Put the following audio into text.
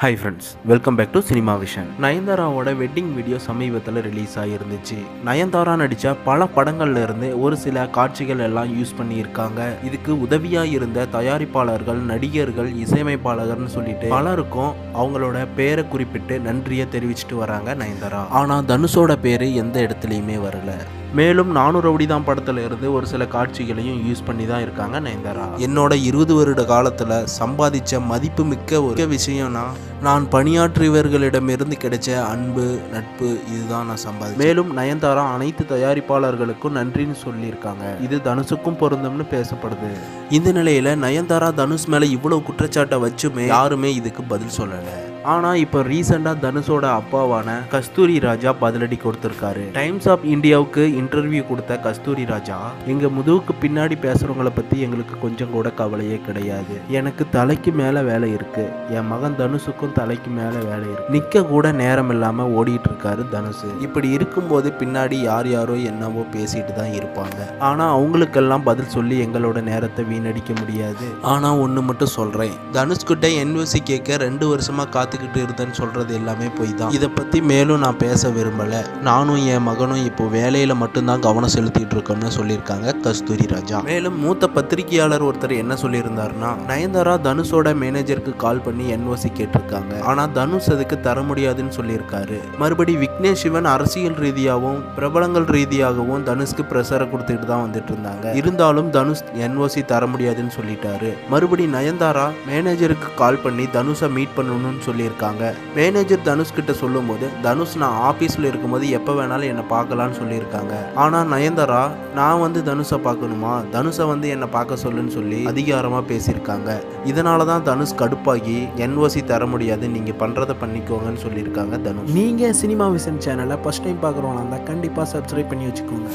Hi friends, welcome back to cinema vision. நயன்தாராவோட wedding video சமீபத்தில் release ஆகிருந்துச்சு. நயன்தாரா நடித்த பல படங்கள்ல இருந்து ஒரு சில காட்சிகள் எல்லாம் யூஸ் பண்ணியிருக்காங்க. இதுக்கு உதவியாக இருந்த தயாரிப்பாளர்கள், நடிகர்கள், இசையமைப்பாளர்கள்னு சொல்லிட்டு பலருக்கும் அவங்களோட பேரை குறிப்பிட்டு நன்றியை தெரிவிச்சுட்டு வராங்க நயன்தாரா. ஆனால் தனுஷோட பேர் எந்த இடத்துலையுமே வரல. மேலும் 400 ரவுடி தான் படத்தில் இருந்து ஒரு சில காட்சிகளையும் யூஸ் பண்ணி தான் இருக்காங்க நயன்தாரா. என்னோட 20 வருட காலத்தில் சம்பாதிச்ச மதிப்பு மிக்க ஒரு விஷயம்னா நான் பணியாற்றியவர்களிடமிருந்து கிடைச்ச அன்பு, நட்பு, இதுதான் நான் சம்பாதிச்சேன். மேலும் நயன்தாரா அனைத்து தயாரிப்பாளர்களுக்கும் நன்றின்னு சொல்லியிருக்காங்க. இது தனுஷுக்கும் பொருந்தும்னு பேசப்படுது. இந்த நிலையில நயன்தாரா தனுஷ் மேல இவ்வளவு குற்றச்சாட்டை வச்சுமே யாருமே இதுக்கு பதில் சொல்லலை. ஆனால் இப்போ ரீசெண்டாக தனுஷோட அப்பாவான கஸ்தூரி ராஜா பதிலடி கொடுத்துருக்காரு. டைம்ஸ் ஆஃப் இந்தியாவுக்கு இன்டர்வியூ கொடுத்த கஸ்தூரி ராஜா, எங்கள் முதுகுக்கு பின்னாடி பேசுகிறவங்கள பற்றி எங்களுக்கு கொஞ்சம் கூட கவலையே கிடையாது. எனக்கு தலைக்கு மேலே வேலை இருக்குது. என் மகன் தனுஷுக்கும் தலைக்கு மேலே வேலை இருக்குது. நிற்க கூட நேரம் இல்லாமல் ஓடிட்டு இருக்காரு தனுஷ். இப்படி இருக்கும்போது பின்னாடி யார் யாரோ என்னவோ பேசிட்டு தான் இருப்பாங்க. ஆனால் அவங்களுக்கெல்லாம் பதில் சொல்லி எங்களோட நேரத்தை வீணடிக்க முடியாது. ஆனால் ஒன்று மட்டும் சொல்கிறேன், தனுஷ்கிட்ட என்ஓசி கேட்க 2 வருஷமாக காத்துக்கிட்டு இருந்தேன்னு சொல்கிறது எல்லாமே போய் தான். இதை பற்றி மேலும் நான் பேச விரும்பலை. நானும் என் மகனும் இப்போ வேலையில் மட்டும்தான் கவனம் செலுத்திட்டு இருக்கோம்னு சொல்லியிருக்காங்க கஸ்தூரி ராஜா. மேலும் மூத்த பத்திரிகையாளர் ஒருத்தர் என்ன சொல்லியிருந்தாருன்னா, நயன்தாரா தனுஷோட மேனேஜருக்கு கால் பண்ணி என்ஓசி கேட்டிருக்காங்க. ஆனால் தனுஷ் அதுக்கு தர முடியாதுன்னு சொல்லியிருக்காரு. மறுபடி விக்னேஷ் சிவன் அரசியல் ரீதியாகவும் பிரபலங்கள் ரீதியாகவும் தனுஷ்க்கு பிரஷரை கொடுத்துட்டு தான் வந்துட்டு இருந்தாங்க. இருந்தாலும் தனுஷ் என்ஓசி தர முடியாதுன்னு சொல்லிட்டாரு. மறுபடி நயன்தாரா மேனேஜருக்கு கால் பண்ணி தனுஷை மீட் பண்ணணும்னு சொல்லியிருக்காங்க. மேனேஜர் தனுஷ் கிட்ட சொல்லும் போது, தனுஷ் நான் ஆபீஸ்ல இருக்கும்போது எப்ப வேணாலும் என்னை பார்க்கலான்னு சொல்லியிருக்காங்க. ஆனா நயன்தாரா, நான் வந்து தனுஷை பார்க்கணுமா, தனுஷை வந்து என்னை பார்க்க சொல்லுன்னு சொல்லி அதிகாரமா பேசியிருக்காங்க. இதனாலதான் தனுஷ் கடுப்பாகி என்ஓசி தர முடியாது, நீங்க பண்றதை பண்ணிக்கோங்கன்னு சொல்லியிருக்காங்க தனுஷ். நீங்க சினிமா விஷன் சேனலை ஃபர்ஸ்ட் டைம் பார்க்குறவங்களா இருந்தால் கண்டிப்பாக சப்ஸ்கிரைப் பண்ணி வச்சுக்கோங்க.